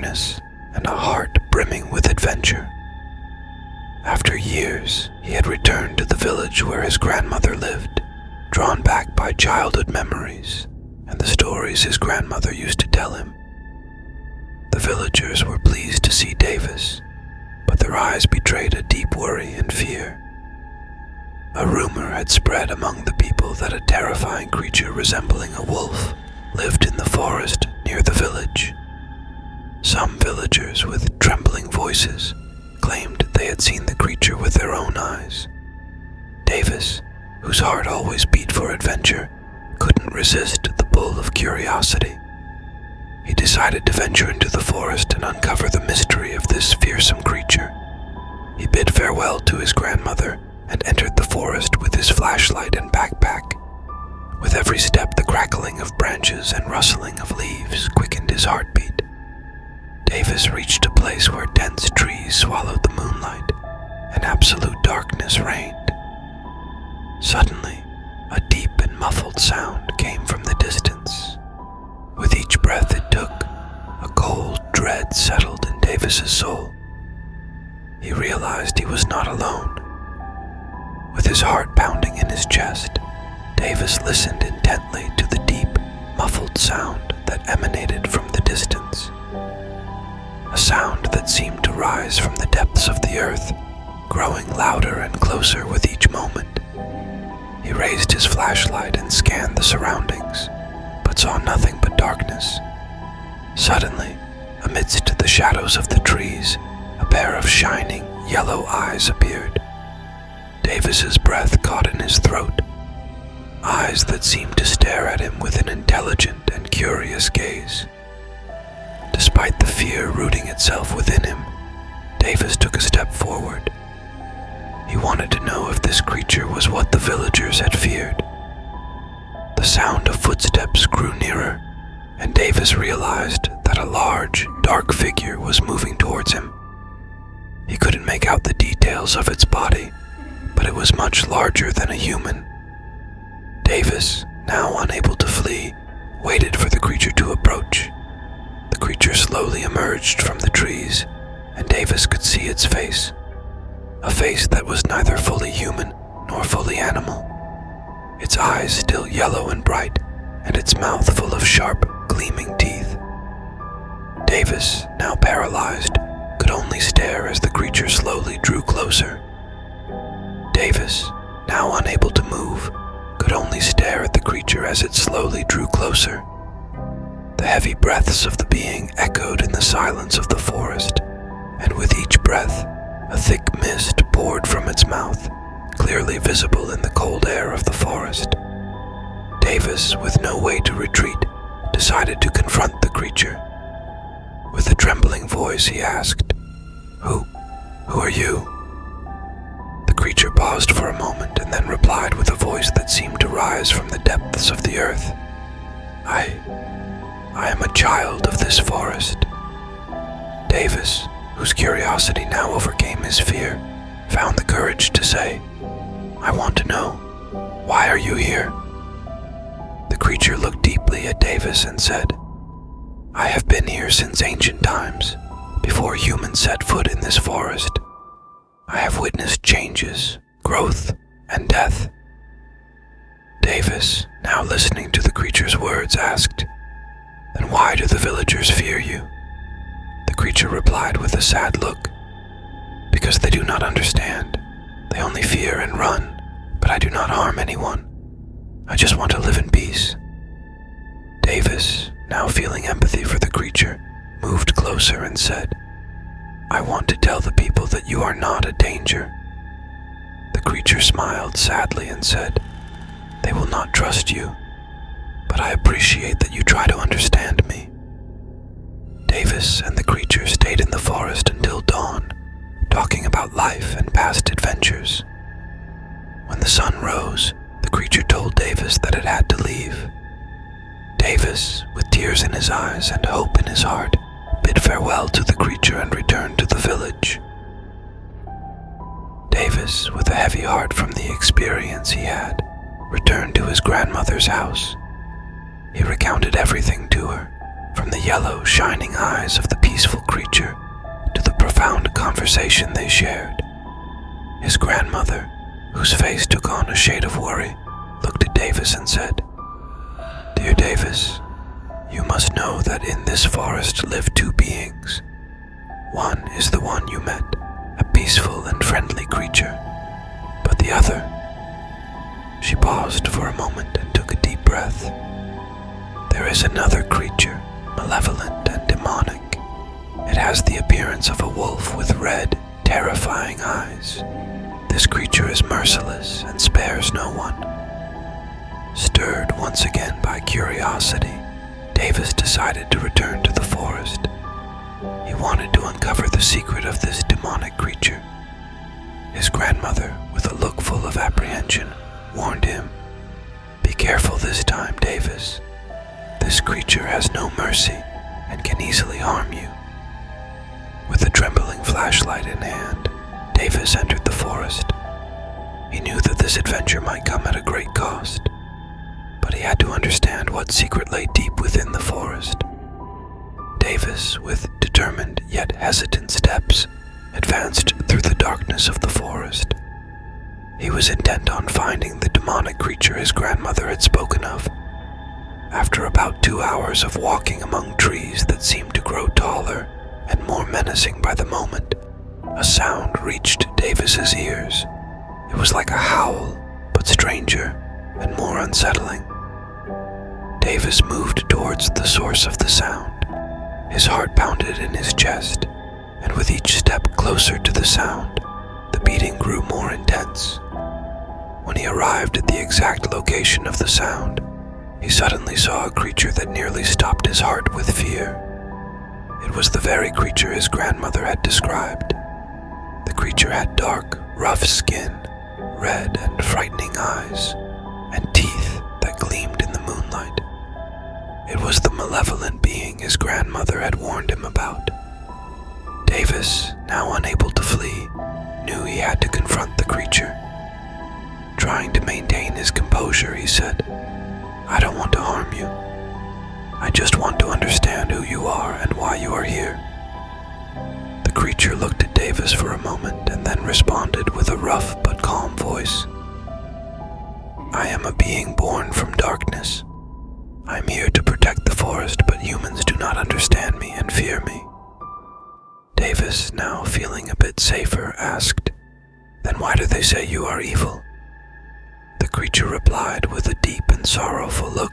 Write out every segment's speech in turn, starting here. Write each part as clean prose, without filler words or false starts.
darkness and a heart brimming with adventure. After years, he had returned to the village where his grandmother lived, drawn back by childhood memories and the stories his grandmother used to tell him. The villagers were pleased to see Davis, but their eyes betrayed a deep worry and fear. A rumor had spread among the people that a terrifying creature resembling a wolf lived in the forest near the village. Some villagers with trembling voices claimed they had seen the creature with their own eyes. Davis, whose heart always beat for adventure, couldn't resist the pull of curiosity. He decided to venture into the forest and uncover the mystery of this fearsome creature. He bid farewell to his grandmother and entered the forest with his flashlight and backpack. With every step, the crackling of branches and rustling of leaves quickened his heartbeat. Davis reached a place where dense trees swallowed the moonlight and absolute darkness reigned. Suddenly, a deep and muffled sound came from the distance. With each breath it took, a cold dread settled in Davis's soul. He realized he was not alone. With his heart pounding in his chest, Davis listened intently to the deep, muffled sound that emanated from the distance. A sound that seemed to rise from the depths of the earth, growing louder and closer with each moment. He raised his flashlight and scanned the surroundings, but saw nothing but darkness. Suddenly, amidst the shadows of the trees, a pair of shining, yellow eyes appeared. Davis's breath caught in his throat, eyes that seemed to stare at him with an intelligent and curious gaze. Despite the fear rooting itself within him, Davis took a step forward. He wanted to know if this creature was what the villagers had feared. The sound of footsteps grew nearer, and Davis realized that a large, dark figure was moving towards him. He couldn't make out the details of its body, but it was much larger than a human. Davis, now unable to flee, waited for the creature to approach. The creature slowly emerged from the trees, and Davis could see its face. A face that was neither fully human nor fully animal. Its eyes still yellow and bright, and its mouth full of sharp, gleaming teeth. Davis, now paralyzed, could only stare as the creature slowly drew closer. Davis, now unable to move, could only stare at the creature as it slowly drew closer. The heavy breaths of the being echoed in the silence of the forest, and with each breath, a thick mist poured from its mouth, clearly visible in the cold air of the forest. Davis, with no way to retreat, decided to confront the creature. With a trembling voice, he asked, Who are you?" The creature paused for a moment and then replied with a voice that seemed to rise from the depths of the earth. I am a child of this forest." Davis, whose curiosity now overcame his fear, found the courage to say, "I want to know, why are you here?" The creature looked deeply at Davis and said, "I have been here since ancient times, before humans set foot in this forest. I have witnessed changes, growth, and death." Davis, now listening to the creature's words, asked, "Then why do the villagers fear you?" The creature replied with a sad look, "Because they do not understand. They only fear and run, but I do not harm anyone. I just want to live in peace." Davis, now feeling empathy for the creature, moved closer and said, "I want to tell the people that you are not a danger." The creature smiled sadly and said, "They will not trust you, but I appreciate that you try to understand me." Davis and the creature stayed in the forest until dawn, talking about life and past adventures. When the sun rose, the creature told Davis that it had to leave. Davis, with tears in his eyes and hope in his heart, bid farewell to the creature and returned to the village. Davis, with a heavy heart from the experience he had, returned to his grandmother's house. He recounted everything to her, from the yellow, shining eyes of the peaceful creature to the profound conversation they shared. His grandmother, whose face took on a shade of worry, looked at Davis and said, "Dear Davis, you must know that in this forest live two beings. One is the one you met, a peaceful and friendly creature, but the other—" She paused for a moment and took a deep breath. "There is another creature, malevolent and demonic. It has the appearance of a wolf with red, terrifying eyes. This creature is merciless and spares no one." Stirred once again by curiosity, Davis decided to return to the forest. He wanted to uncover the secret of this demonic creature. His grandmother, with a look full of apprehension, warned him, "Be careful this time, Davis. This creature has no mercy and can easily harm you." With a trembling flashlight in hand, Davis entered the forest. He knew that this adventure might come at a great cost, but he had to understand what secret lay deep within the forest. Davis, with determined yet hesitant steps, advanced through the darkness of the forest. He was intent on finding the demonic creature his grandmother had spoken of. After about 2 hours of walking among trees that seemed to grow taller and more menacing by the moment, a sound reached Davis's ears. It was like a howl, but stranger and more unsettling. Davis moved towards the source of the sound. His heart pounded in his chest, and with each step closer to the sound, the beating grew more intense. When he arrived at the exact location of the sound, he suddenly saw a creature that nearly stopped his heart with fear. It was the very creature his grandmother had described. The creature had dark, rough skin, red and frightening eyes, and teeth that gleamed in the moonlight. It was the malevolent being his grandmother had warned him about. Davis, now unable to flee, knew he had to confront the creature. Trying to maintain his composure, he said, "I don't want to harm you. I just want to understand who you are and why you are here." The creature looked at Davis for a moment and then responded with a rough but calm voice. "I am a being born from darkness. I'm here to protect the forest, but humans do not understand me and fear me." Davis, now feeling a bit safer, asked, "Then why do they say you are evil?" The creature replied with a deep and sorrowful look,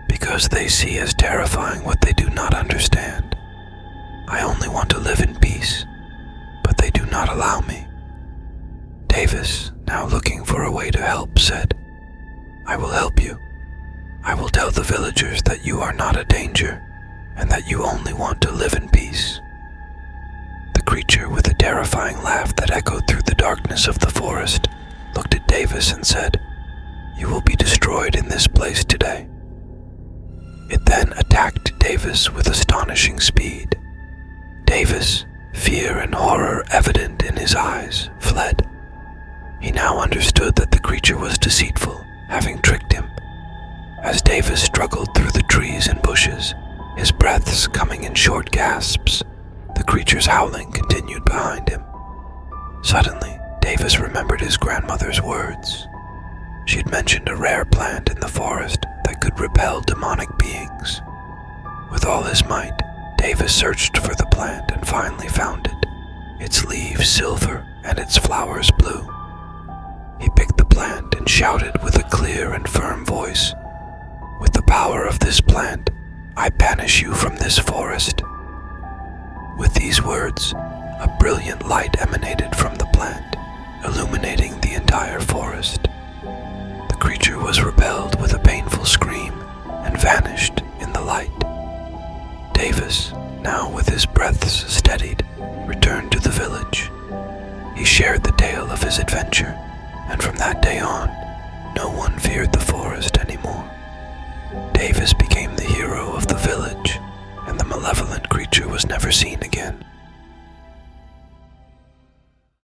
"Because they see as terrifying what they do not understand. I only want to live in peace, but they do not allow me." Davis, now looking for a way to help, said, "I will help you. I will tell the villagers that you are not a danger, and that you only want to live in peace." The creature, with a terrifying laugh that echoed through the darkness of the forest, looked at Davis and said, "You will be destroyed in this place today." It then attacked Davis with astonishing speed. Davis, fear and horror evident in his eyes, fled. He now understood that the creature was deceitful, having tricked him. As Davis struggled through the trees and bushes, his breaths coming in short gasps, the creature's howling continued behind him. Suddenly, Davis remembered his grandmother's words. She had mentioned a rare plant in the forest that could repel demonic beings. With all his might, Davis searched for the plant and finally found it, its leaves silver and its flowers blue. He picked the plant and shouted with a clear and firm voice, "With the power of this plant, I banish you from this forest." With these words, a brilliant light emanated from the plant, illuminating the entire forest. The creature was repelled with a painful scream and vanished in the light. Davis, now with his breaths steadied, returned to the village. He shared the tale of his adventure, and from that day on, no one feared the forest anymore. Davis became the hero of the village, and the malevolent creature was never seen again.